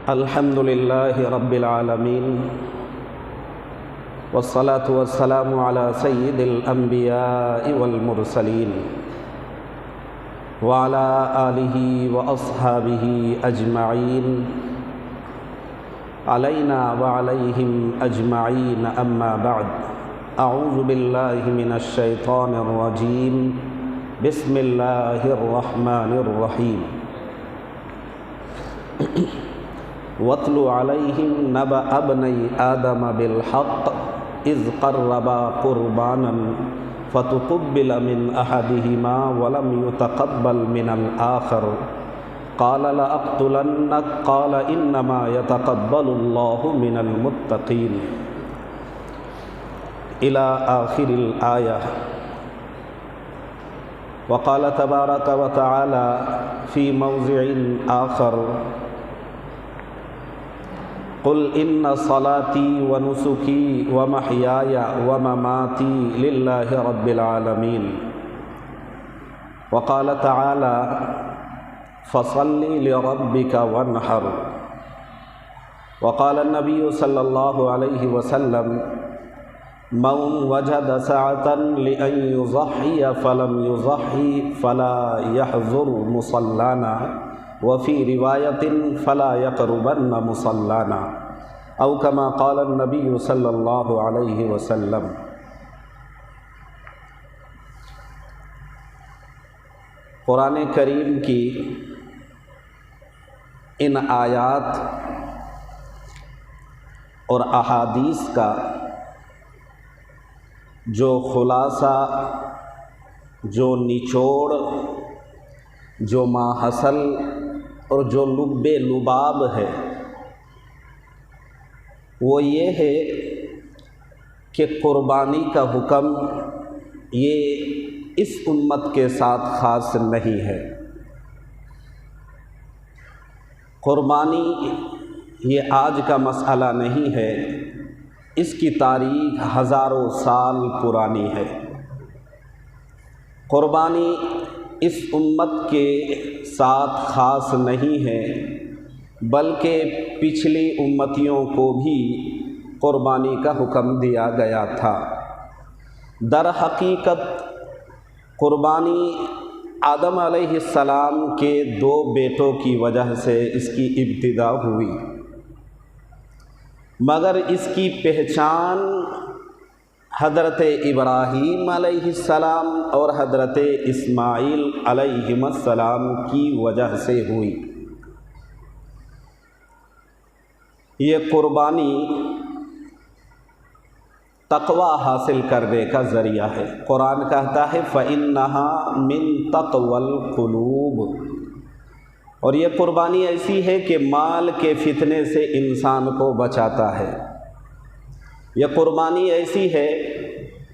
الحمد لله رب العالمين والصلاة والسلام على سيد الأنبياء والمرسلين وعلى آله وأصحابه أجمعين علينا وعليهم أجمعين أما بعد أعوذ بالله من الشيطان الرجيم بسم الله الرحمن الرحيم وَاتْلُ عَلَيْهِمْ نَبَأَ ابْنَيْ آدَمَ بِالْحَقِّ إِذْ قَرَّبَا قُرْبَانًا فَتُقُبِّلَ مِنْ أَحَدِهِمَا وَلَمْ يُتَقَبَّلْ مِنَ الْآخَرِ قَالَ لَأَقْتُلَنَّكَ قَالَ إِنَّمَا يَتَقَبَّلُ اللَّهُ مِنَ الْمُتَّقِينَ إلى آخر الآية. وقال تبارك وتعالى في موضع آخر قل إن صلاتي ونسكي ومحياي ومماتي لله رب العالمين. وقال تعالى فصل لربك وانحر. وقال النبي صلى الله عليه وسلم من وجد سعة لأن يضحي فلم يضحي فلا يحضر مصلانا وفي رواية فلا يقربن مصلانا أو كما قال النبي صلی اللہ علیہ وسلم. قرآن کریم کی ان آیات اور احادیث کا جو خلاصہ، جو نچوڑ، جو ماحصل اور جو لب لباب ہے وہ یہ ہے کہ قربانی کا حکم یہ اس امت کے ساتھ خاص نہیں ہے. قربانی یہ آج کا مسئلہ نہیں ہے، اس کی تاریخ ہزاروں سال پرانی ہے. قربانی اس امت کے ساتھ خاص نہیں ہے بلکہ پچھلی امتیوں کو بھی قربانی کا حکم دیا گیا تھا. در حقیقت قربانی آدم علیہ السلام کے 2 بیٹوں کی وجہ سے اس کی ابتدا ہوئی، مگر اس کی پہچان حضرت ابراہیم علیہ السلام اور حضرت اسماعیل علیہ السلام کی وجہ سے ہوئی. یہ قربانی تقوی حاصل کرنے کا ذریعہ ہے. قرآن کہتا ہے فَإِنَّهَا مِن تَقْوَى الْقُلُوبِ. اور یہ قربانی ایسی ہے کہ مال کے فتنے سے انسان کو بچاتا ہے. یہ قربانی ایسی ہے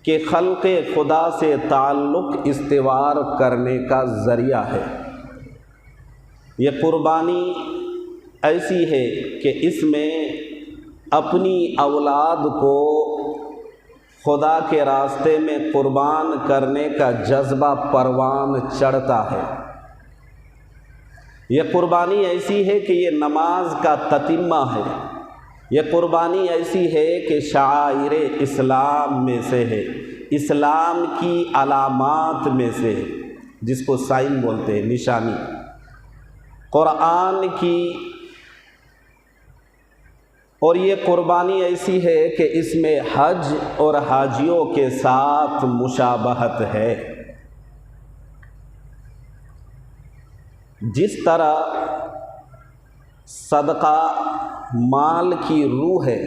کہ خلق خدا سے تعلق استوار کرنے کا ذریعہ ہے. یہ قربانی ایسی ہے کہ اس میں اپنی اولاد کو خدا کے راستے میں قربان کرنے کا جذبہ پروان چڑھتا ہے. یہ قربانی ایسی ہے کہ یہ نماز کا تتمہ ہے. یہ قربانی ایسی ہے کہ شعائر اسلام میں سے ہے، اسلام کی علامات میں سے ہے، جس کو سائن بولتے ہیں، نشانی. قرآن کی اور یہ قربانی ایسی ہے کہ اس میں حج اور حاجیوں کے ساتھ مشابہت ہے. جس طرح صدقہ مال کی روح ہے،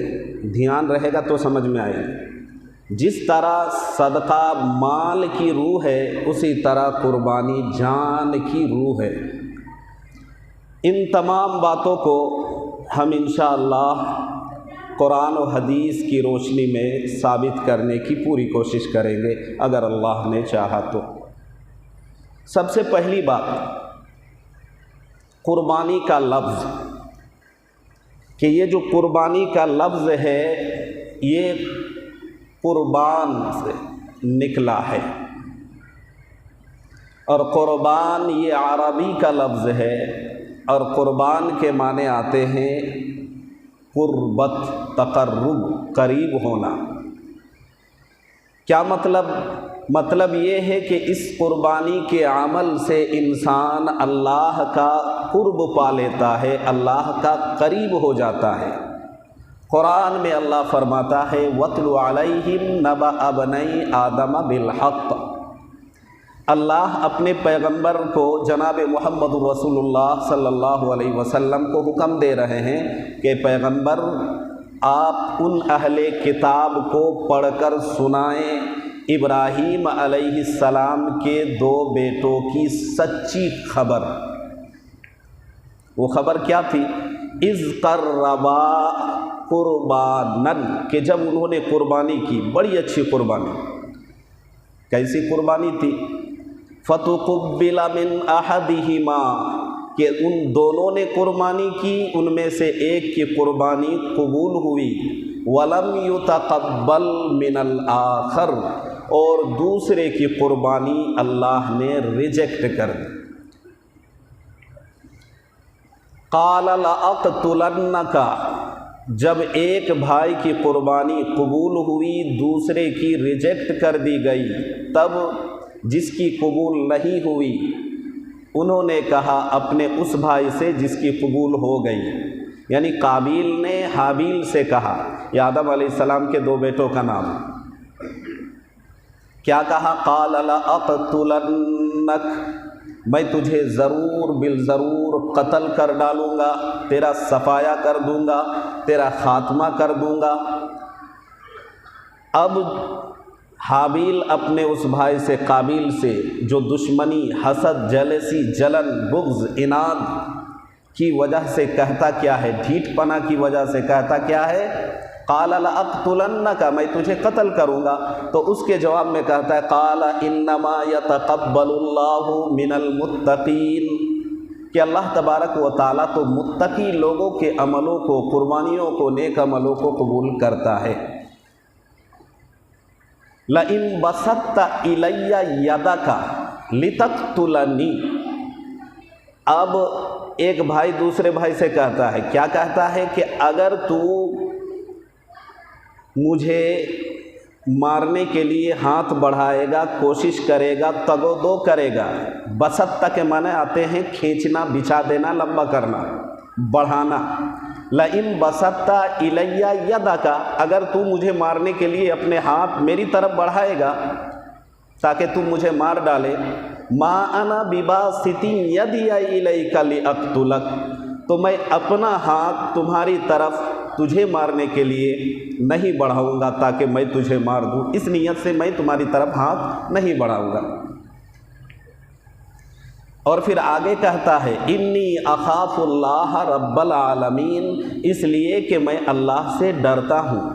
دھیان رہے گا تو سمجھ میں آئے گی. جس طرح صدقہ مال کی روح ہے اسی طرح قربانی جان کی روح ہے. ان تمام باتوں کو ہم انشاءاللہ قرآن و حدیث کی روشنی میں ثابت کرنے کی پوری کوشش کریں گے اگر اللہ نے چاہا تو. سب سے پہلی بات قربانی کا لفظ، کہ یہ جو قربانی کا لفظ ہے یہ قربان سے نکلا ہے، اور قربان یہ عربی کا لفظ ہے اور قربان کے معنی آتے ہیں قربت، تقرب، قریب ہونا۔ کیا مطلب یہ ہے کہ اس قربانی کے عمل سے انسان اللہ کا قرب پا لیتا ہے، اللہ کا قریب ہو جاتا ہے۔ قرآن میں اللہ فرماتا ہے وَاتْلُ عَلَيْهِمْ نَبَأَ ابْنَيْ آدَمَ بِالْحَقِّ۔ اللہ اپنے پیغمبر کو جناب محمد رسول اللہ صلی اللہ علیہ وسلم کو حکم دے رہے ہیں کہ پیغمبر آپ ان اہل کتاب کو پڑھ کر سنائیں ابراہیم علیہ السلام کے 2 بیٹوں کی سچی خبر۔ وہ خبر کیا تھی؟ اذ قربا قربانن، کہ جب انہوں نے قربانی کی، بڑی اچھی قربانی۔ کیسی قربانی تھی؟ فتقبل من احدہما، کہ ان دونوں نے قربانی کی، ان میں سے ایک کی قربانی قبول ہوئی، ولم یتقبل من الآخر، اور دوسرے کی قربانی اللہ نے ریجیکٹ کر دی۔ قال لأقتلنک، جب ایک بھائی کی قربانی قبول ہوئی، دوسرے کی ریجیکٹ کر دی گئی، تب جس کی قبول نہیں ہوئی انہوں نے کہا اپنے اس بھائی سے جس کی قبول ہو گئی، یعنی قابیل نے حابیل سے کہا، یہ آدم علیہ السلام کے 2 بیٹوں کا نام، کیا کہا؟ قال لأقتلنک، میں تجھے ضرور بالضرور قتل کر ڈالوں گا، تیرا صفایا کر دوں گا، تیرا خاتمہ کر دوں گا۔ اب حابیل اپنے اس بھائی سے، قابیل سے، جو دشمنی، حسد، جیلسی، جلن، بغض، عناد کی وجہ سے کہتا کیا ہے؟ ڈھیٹ پنا کی وجہ سے کہتا کیا ہے؟ قال لأقتلنک، میں تجھے قتل کروں گا۔ تو اس کے جواب میں کہتا ہے قال انما یتقبل اللہ من المتقین، کہ اللہ تبارک و تعالیٰ تو متقی لوگوں کے عملوں کو، قربانیوں کو، نیک عملوں کو قبول کرتا ہے۔ لئن بسطت الی یدک لتقتلنی، اب ایک بھائی دوسرے بھائی سے کہتا ہے، کیا کہتا ہے؟ کہ اگر تو مجھے مارنے کے لیے ہاتھ بڑھائے گا، کوشش کرے گا، تگ و دو کرے گا۔ بسط کے معنی آتے ہیں کھینچنا، بچھا دینا، لمبا کرنا، بڑھانا۔ لئن بسطت الی یدک، اگر تو مجھے مارنے کے لیے اپنے ہاتھ میری طرف بڑھائے گا تاکہ تم مجھے مار ڈالے، ما انا بباسط یدی الیک لاقتلک، تو میں اپنا ہاتھ تمہاری طرف تجھے مارنے کے لیے نہیں بڑھاؤں گا تاکہ میں تجھے مار دوں، اس نیت سے میں تمہاری طرف ہاتھ نہیں بڑھاؤں گا۔ اور پھر آگے کہتا ہے انی اخاف اللہ رب العالمین، اس لیے کہ میں اللہ سے ڈرتا ہوں۔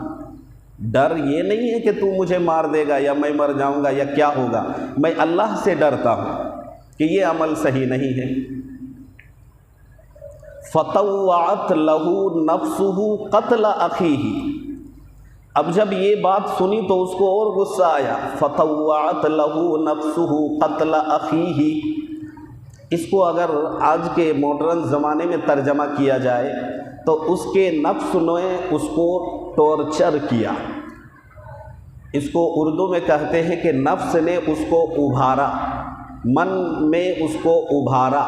ڈر یہ نہیں ہے کہ تو مجھے مار دے گا یا میں مر جاؤں گا یا کیا ہوگا، میں اللہ سے ڈرتا ہوں کہ یہ عمل صحیح نہیں ہے۔ فطوعت له نفسه قتل اخیہ، اب جب یہ بات سنی تو اس کو اور غصہ آیا۔ فطوعت له نفسه قتل اخیہ، اس کو اگر آج کے ماڈرن زمانے میں ترجمہ کیا جائے تو اس کے نفس نے اس کو ٹارچر کیا۔ اس کو اردو میں کہتے ہیں کہ نفس نے اس کو ابھارا، من میں اس کو ابھارا۔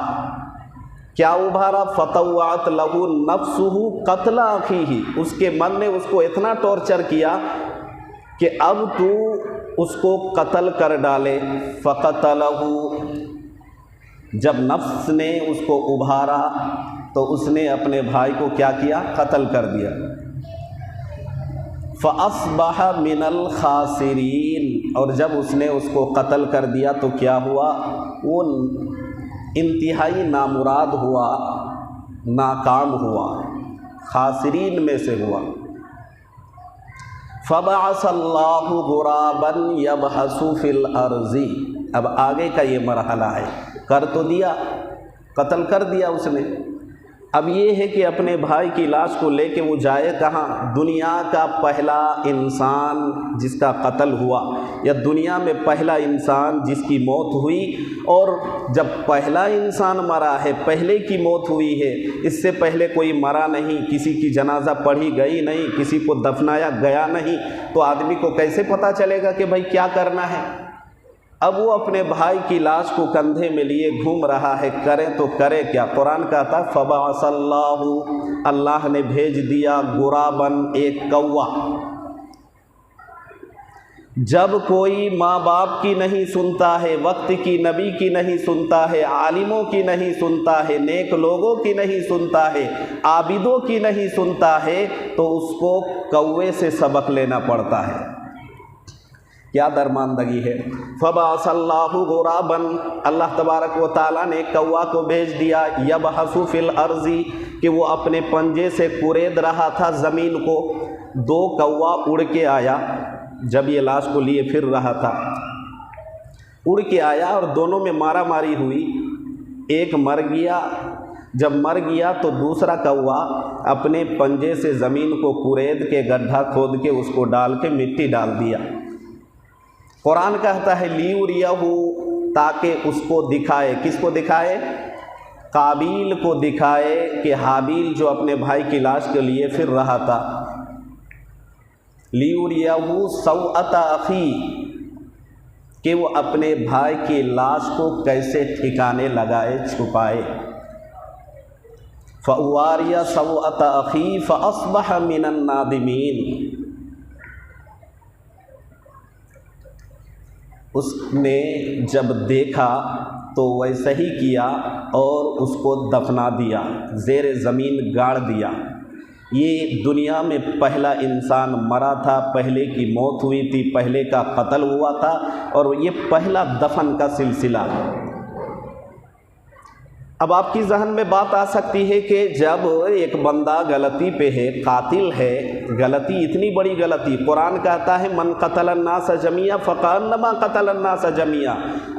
کیا ابھارا؟ فطوعت له نفسه قتل اخیہ، اس کے من نے اس کو اتنا ٹارچر کیا کہ اب تو اس کو قتل کر ڈالے۔ فقتلہ، جب نفس نے اس کو ابھارا تو اس نے اپنے بھائی کو کیا کیا؟ قتل کر دیا۔ فاصبح من الخاسرین، اور جب اس نے اس کو قتل کر دیا تو کیا ہوا؟ وہ انتہائی نامراد ہوا، ناکام ہوا، خاسرین میں سے ہوا۔ فبعث اللہ غرابا یبحث فی الارض، اب آگے کا یہ مرحلہ ہے، کر تو دیا، قتل کر دیا اس نے، اب یہ ہے کہ اپنے بھائی کی لاش کو لے کے وہ جائے کہاں؟ دنیا کا پہلا انسان جس کا قتل ہوا، یا دنیا میں پہلا انسان جس کی موت ہوئی، اور جب پہلا انسان مرا ہے، پہلے کی موت ہوئی ہے، اس سے پہلے کوئی مرا نہیں، کسی کی جنازہ پڑھی گئی نہیں، کسی کو دفنایا گیا نہیں، تو آدمی کو کیسے پتہ چلے گا کہ بھائی کیا کرنا ہے؟ اب وہ اپنے بھائی کی لاش کو کندھے میں لیے گھوم رہا ہے، کرے تو کرے کیا؟ قرآن کہتا ہے فبعث اللہ، اللہ نے بھیج دیا غراباً، ایک کوا۔ جب کوئی ماں باپ کی نہیں سنتا ہے، وقت کی نبی کی نہیں سنتا ہے، عالموں کی نہیں سنتا ہے، نیک لوگوں کی نہیں سنتا ہے، عابدوں کی نہیں سنتا ہے، تو اس کو کوے سے سبق لینا پڑتا ہے۔ کیا درماندگی ہے! فبعث اللہ غراباً، اللہ تبارک و تعالیٰ نے کوا کو بھیج دیا، یبحث فی الارض، کہ وہ اپنے پنجے سے کورید رہا تھا زمین کو۔ دو کوا اڑ کے آیا، جب یہ لاش کو لیے پھر رہا تھا، اڑ کے آیا اور دونوں میں مارا ماری ہوئی، ایک مر گیا۔ جب مر گیا تو دوسرا کوا اپنے پنجے سے زمین کو کورید کے گڈھا کھود کے اس کو ڈال کے مٹی ڈال دیا۔ قرآن کہتا ہے لیوریہو، تاکہ اس کو دکھائے، کس کو دکھائے؟ قابیل کو دکھائے کہ حابیل جو اپنے بھائی کی لاش کے لیے پھر رہا تھا، لیوریہو سوءۃ اخی، کہ وہ اپنے بھائی کی لاش کو کیسے ٹھکانے لگائے، چھپائے۔ فَأَوَارِيَ سَوْءَةَ أَخِي فَأَصْبَحَ مِنَ النَّادِمِينَ، اس نے جب دیکھا تو ویسا ہی کیا اور اس کو دفنا دیا، زیر زمین گاڑ دیا۔ یہ دنیا میں پہلا انسان مرا تھا، پہلے کی موت ہوئی تھی، پہلے کا قتل ہوا تھا، اور یہ پہلا دفن کا سلسلہ۔ اب آپ کی ذہن میں بات آ سکتی ہے کہ جب ایک بندہ غلطی پہ ہے، قاتل ہے، غلطی اتنی بڑی غلطی، قرآن کہتا ہے من قتل الناس جميعا فکأنما قتل الناس جميعا،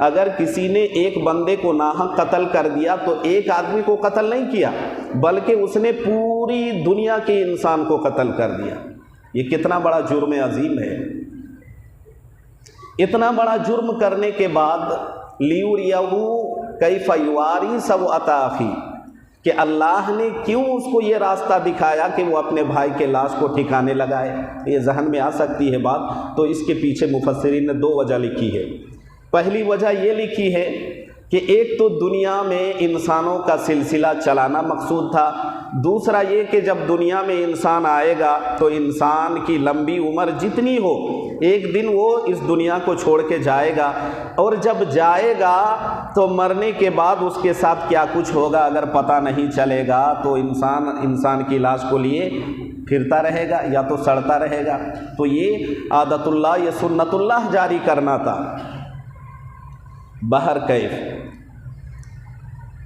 اگر کسی نے ایک بندے کو ناحق قتل کر دیا تو ایک آدمی کو قتل نہیں کیا، بلکہ اس نے پوری دنیا کے انسان کو قتل کر دیا۔ یہ کتنا بڑا جرم عظیم ہے! اتنا بڑا جرم کرنے کے بعد لیوریہو کیف یواری سوءۃ اخی، کہ اللہ نے کیوں اس کو یہ راستہ دکھایا کہ وہ اپنے بھائی کے لاش کو ٹھکانے لگائے؟ یہ ذہن میں آ سکتی ہے بات، تو اس کے پیچھے مفسرین نے دو وجہ لکھی ہے۔ پہلی وجہ یہ لکھی ہے کہ ایک تو دنیا میں انسانوں کا سلسلہ چلانا مقصود تھا، دوسرا یہ کہ جب دنیا میں انسان آئے گا تو انسان کی لمبی عمر جتنی ہو، ایک دن وہ اس دنیا کو چھوڑ کے جائے گا، اور جب جائے گا تو مرنے کے بعد اس کے ساتھ کیا کچھ ہوگا اگر پتہ نہیں چلے گا، تو انسان کی لاش کو لیے پھرتا رہے گا یا تو سڑتا رہے گا۔ تو یہ عادت اللہ، یہ سنت اللہ جاری کرنا تھا۔ بہر کیف،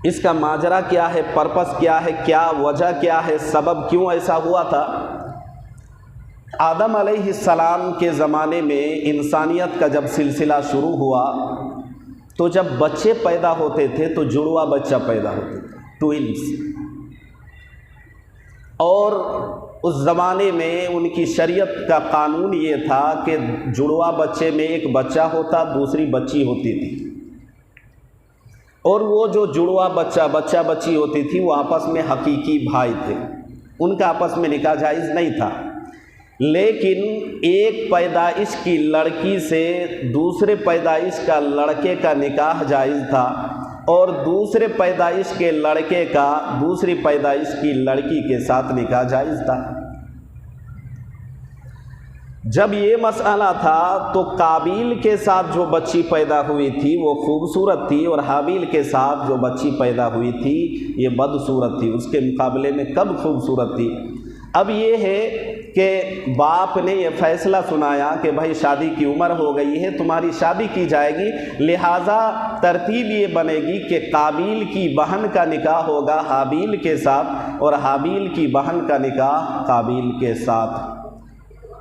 اس کا ماجرا کیا ہے، پرپس کیا ہے، کیا وجہ کیا ہے، سبب کیوں ایسا ہوا تھا؟ آدم علیہ السلام کے زمانے میں انسانیت کا جب سلسلہ شروع ہوا تو جب بچے پیدا ہوتے تھے تو جڑوا بچہ پیدا ہوتے تھے، ٹوئنس، اور اس زمانے میں ان کی شریعت کا قانون یہ تھا کہ جڑوا بچے میں ایک بچہ ہوتا، دوسری بچی ہوتی تھی، اور وہ جو جڑوا بچہ بچی ہوتی تھی وہ آپس میں حقیقی بھائی تھے، ان کا آپس میں نکاح جائز نہیں تھا، لیکن ایک پیدائش کی لڑکی سے دوسرے پیدائش کا لڑکے کا نکاح جائز تھا، اور دوسرے پیدائش کے لڑکے کا دوسری پیدائش کی لڑکی کے ساتھ نکاح جائز تھا۔ جب یہ مسئلہ تھا تو قابیل کے ساتھ جو بچی پیدا ہوئی تھی وہ خوبصورت تھی، اور حابیل کے ساتھ جو بچی پیدا ہوئی تھی یہ بدصورت تھی، اس کے مقابلے میں کم خوبصورت تھی۔ اب یہ ہے کہ باپ نے یہ فیصلہ سنایا کہ بھائی شادی کی عمر ہو گئی ہے، تمہاری شادی کی جائے گی، لہٰذا ترتیب یہ بنے گی کہ قابیل کی بہن کا نکاح ہوگا حابیل کے ساتھ، اور حابیل کی بہن کا نکاح قابیل کے ساتھ۔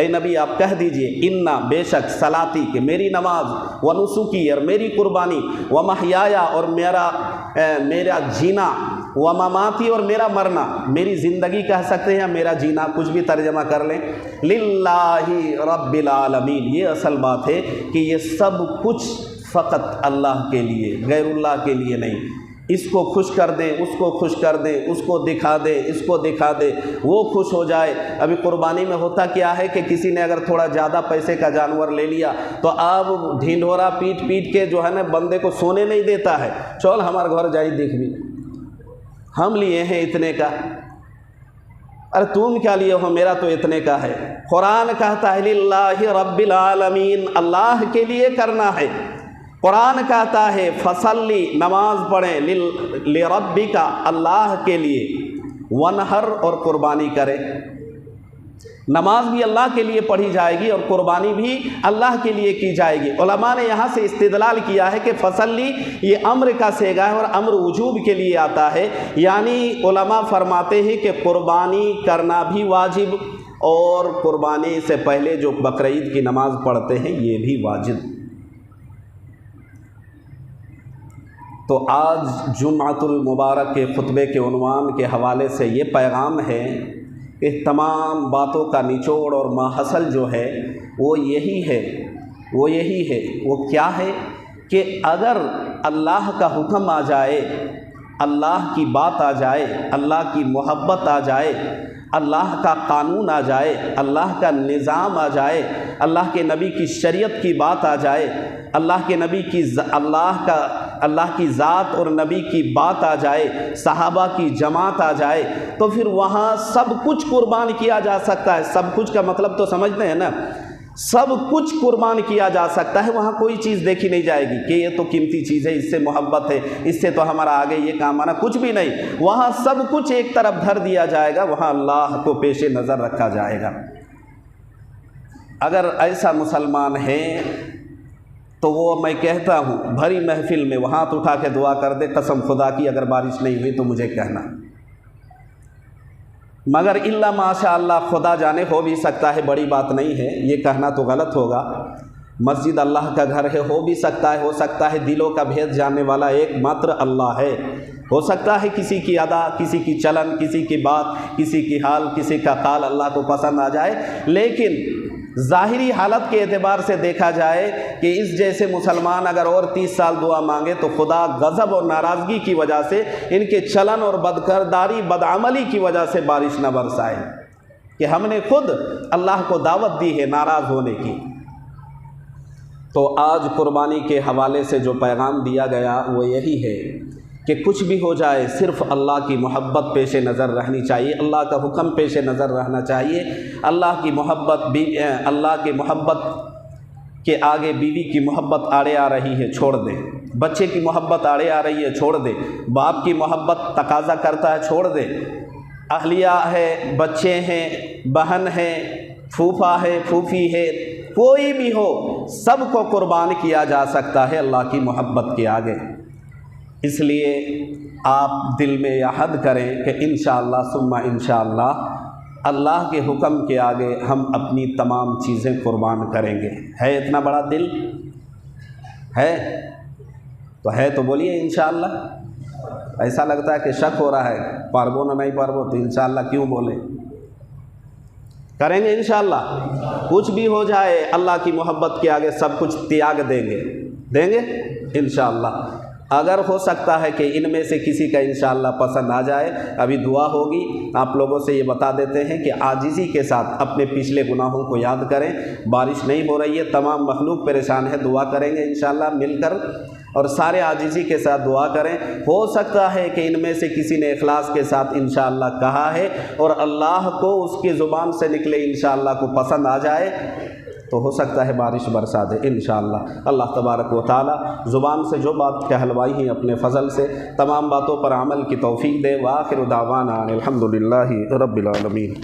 اے نبی آپ کہہ دیجئے انا بے شک صلاتی کہ میری نماز، و نسکی اور میری قربانی، و محیایا اور میرا جینا، و مماتی اور میرا مرنا، میری زندگی کہہ سکتے ہیں یا میرا جینا، کچھ بھی ترجمہ کر لیں، للہ رب العالمین، یہ اصل بات ہے کہ یہ سب کچھ فقط اللہ کے لیے، غیر اللہ کے لیے نہیں۔ اس کو خوش کر دیں، اس کو خوش کر دیں، اس کو دکھا دیں، اس کو دکھا دیں، وہ خوش ہو جائے۔ ابھی قربانی میں ہوتا کیا ہے کہ کسی نے اگر تھوڑا زیادہ پیسے کا جانور لے لیا تو اب ڈھینڈورا پیٹ پیٹ کے جو ہے نا بندے کو سونے نہیں دیتا ہے، چل ہمارے گھر جائی دیکھ بھی، ہم لیے ہیں اتنے کا، ارے تم کیا لیے ہو، میرا تو اتنے کا ہے۔ قرآن کہتا ہے للہ رب العالمین، اللہ کے لیے کرنا ہے۔ قرآن کہتا ہے فصلی، نماز پڑھیں، لربک، اللہ کے لیے، ونہر، اور قربانی کرے۔ نماز بھی اللہ کے لیے پڑھی جائے گی اور قربانی بھی اللہ کے لیے کی جائے گی۔ علماء نے یہاں سے استدلال کیا ہے کہ فصلی یہ امر کا صیغہ ہے اور امر وجوب کے لیے آتا ہے، یعنی علماء فرماتے ہیں کہ قربانی کرنا بھی واجب اور قربانی سے پہلے جو بقرعید کی نماز پڑھتے ہیں یہ بھی واجب۔ تو آج جمعۃ المبارک کے خطبے کے عنوان کے حوالے سے یہ پیغام ہے کہ تمام باتوں کا نچوڑ اور ماحصل جو ہے وہ یہی ہے، وہ کیا ہے کہ اگر اللہ کا حکم آ جائے، اللہ کی بات آ جائے، اللہ کی محبت آ جائے، اللہ کا قانون آ جائے، اللہ کا نظام آ جائے، اللہ کے نبی کی شریعت کی بات آ جائے، اللہ کے نبی کی اللہ کی ذات اور نبی کی بات آ جائے، صحابہ کی جماعت آ جائے، تو پھر وہاں سب کچھ قربان کیا جا سکتا ہے۔ سب کچھ کا مطلب تو سمجھتے ہیں نا، سب کچھ قربان کیا جا سکتا ہے، وہاں کوئی چیز دیکھی نہیں جائے گی کہ یہ تو قیمتی چیز ہے، اس سے محبت ہے، اس سے تو ہمارا آگے یہ کام آنا، کچھ بھی نہیں۔ وہاں سب کچھ ایک طرف دھر دیا جائے گا، وہاں اللہ کو پیش نظر رکھا جائے گا۔ اگر ایسا مسلمان ہے تو وہ میں کہتا ہوں بھری محفل میں وہ ہاتھ اٹھا کے دعا کر دے، قسم خدا کی اگر بارش نہیں ہوئی تو مجھے کہنا، مگر الا ماشاء اللہ، خدا جانے ہو بھی سکتا ہے، بڑی بات نہیں ہے، یہ کہنا تو غلط ہوگا۔ مسجد اللہ کا گھر ہے، ہو بھی سکتا ہے، ہو سکتا ہے دلوں کا بھید جاننے والا ایک ماتر اللہ ہے، ہو سکتا ہے کسی کی ادا، کسی کی چلن، کسی کی بات، کسی کی حال، کسی کا قال اللہ کو پسند آ جائے، لیکن ظاہری حالت کے اعتبار سے دیکھا جائے کہ اس جیسے مسلمان اگر اور 30 سال دعا مانگے تو خدا غضب اور ناراضگی کی وجہ سے، ان کے چلن اور بدکرداری بدعملی کی وجہ سے بارش نہ برسائے، کہ ہم نے خود اللہ کو دعوت دی ہے ناراض ہونے کی۔ تو آج قربانی کے حوالے سے جو پیغام دیا گیا وہ یہی ہے کہ کچھ بھی ہو جائے صرف اللہ کی محبت پیش نظر رہنی چاہیے، اللہ کا حکم پیش نظر رہنا چاہیے۔ اللہ کی محبت اللہ کی محبت کے آگے بیوی کی محبت آڑے آ رہی ہے، چھوڑ دیں۔ بچے کی محبت آڑے آ رہی ہے، چھوڑ دیں۔ باپ کی محبت تقاضا کرتا ہے، چھوڑ دیں۔ اہلیہ ہے، بچے ہیں، بہن ہے، پھوپھا ہے، پھوپھی ہے، کوئی بھی ہو، سب کو قربان کیا جا سکتا ہے اللہ کی محبت کے آگے۔ اس لیے آپ دل میں یہ عہد کریں کہ انشاءاللہ ثم انشاءاللہ اللہ کے حکم کے آگے ہم اپنی تمام چیزیں قربان کریں گے۔ ہے اتنا بڑا دل؟ ہے تو بولیے انشاءاللہ۔ ایسا لگتا ہے کہ شک ہو رہا ہے، پاربو نہ نہیں پاربو، تو انشاءاللہ کیوں بولے؟ کریں گے انشاءاللہ۔ کچھ بھی ہو جائے اللہ کی محبت کے آگے سب کچھ تیاگ دیں گے انشاءاللہ۔ اگر ہو سکتا ہے کہ ان میں سے کسی کا انشاءاللہ پسند آ جائے، ابھی دعا ہوگی، آپ لوگوں سے یہ بتا دیتے ہیں کہ عاجزی کے ساتھ اپنے پچھلے گناہوں کو یاد کریں۔ بارش نہیں ہو رہی ہے، تمام مخلوق پریشان ہے، دعا کریں گے انشاءاللہ مل کر، اور سارے عاجزی کے ساتھ دعا کریں۔ ہو سکتا ہے کہ ان میں سے کسی نے اخلاص کے ساتھ انشاءاللہ کہا ہے اور اللہ کو اس کی زبان سے نکلے انشاءاللہ کو پسند آ جائے، تو ہو سکتا ہے بارش برسا دے انشاءاللہ۔ اللہ تبارک و تعالی زبان سے جو بات کہلوائی ہیں اپنے فضل سے تمام باتوں پر عمل کی توفیق دے۔ وآخر دعوانا الحمدللہ رب العالمین۔